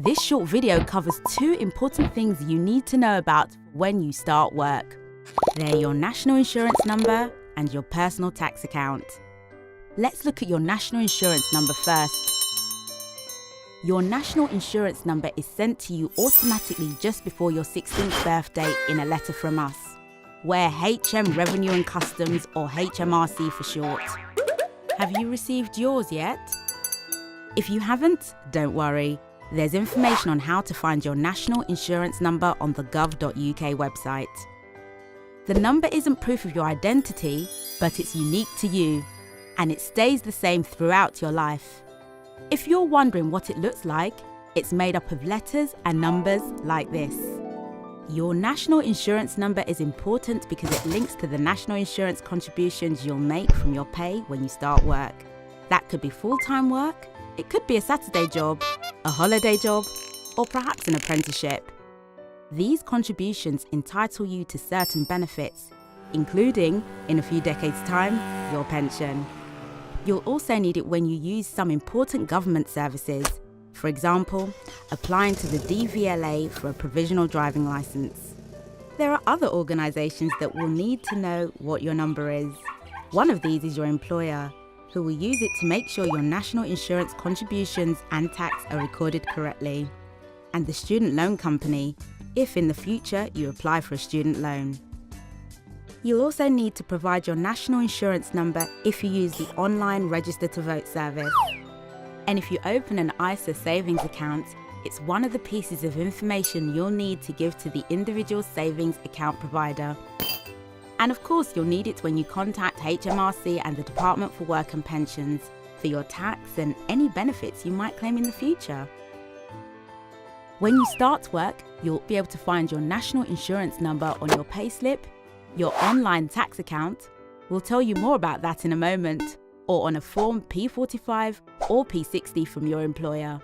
This short video covers two important things you need to know about when you start work. They're your national insurance number and your personal tax account. Let's look at your national insurance number first. Your national insurance number is sent to you automatically just before your 16th birthday in a letter from us. We're HM Revenue and Customs, or HMRC for short. Have you received yours yet? If you haven't, don't worry. There's information on how to find your national insurance number on the gov.uk website. The number isn't proof of your identity, but it's unique to you, and it stays the same throughout your life. If you're wondering what it looks like, it's made up of letters and numbers like this. Your national insurance number is important because it links to the national insurance contributions you'll make from your pay when you start work. That could be full-time work, it could be a Saturday job, a holiday job, or perhaps an apprenticeship. These contributions entitle you to certain benefits, including, in a few decades' time, your pension. You'll also need it when you use some important government services, for example, applying to the DVLA for a provisional driving licence. There are other organisations that will need to know what your number is. One of these is your employer, who will use it to make sure your national insurance contributions and tax are recorded correctly, and the student loan company, if in the future you apply for a student loan. You'll also need to provide your national insurance number if you use the online Register to Vote service. And if you open an ISA savings account, it's one of the pieces of information you'll need to give to the individual savings account provider. And of course, you'll need it when you contact HMRC and the Department for Work and Pensions for your tax and any benefits you might claim in the future. When you start work, you'll be able to find your national insurance number on your payslip, your online tax account, we'll tell you more about that in a moment, or on a form P45 or P60 from your employer.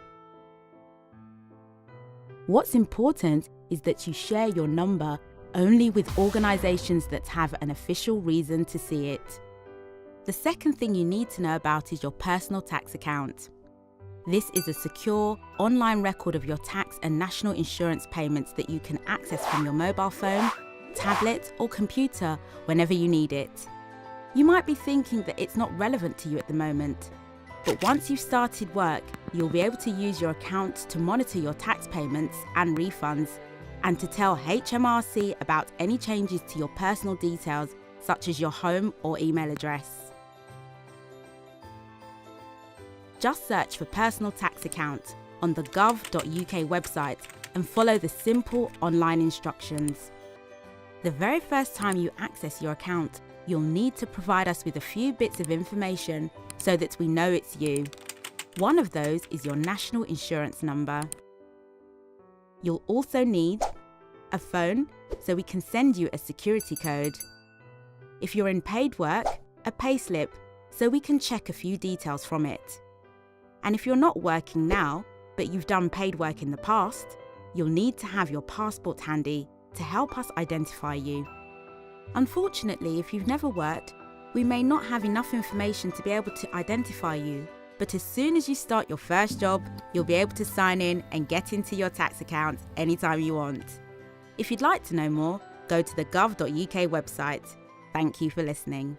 What's important is that you share your number only with organisations that have an official reason to see it. The second thing you need to know about is your personal tax account. This is a secure, online record of your tax and national insurance payments that you can access from your mobile phone, tablet or computer whenever you need it. You might be thinking that it's not relevant to you at the moment, but once you've started work, you'll be able to use your account to monitor your tax payments and refunds, and to tell HMRC about any changes to your personal details such as your home or email address. Just search for Personal Tax Account on the gov.uk website and follow the simple online instructions. The very first time you access your account, you'll need to provide us with a few bits of information so that we know it's you. One of those is your national insurance number. You'll also need a phone so we can send you a security code. If you're in paid work, a payslip so we can check a few details from it. And if you're not working now, but you've done paid work in the past, you'll need to have your passport handy to help us identify you. Unfortunately, if you've never worked, we may not have enough information to be able to identify you, but as soon as you start your first job, you'll be able to sign in and get into your tax account anytime you want. If you'd like to know more, go to the gov.uk website. Thank you for listening.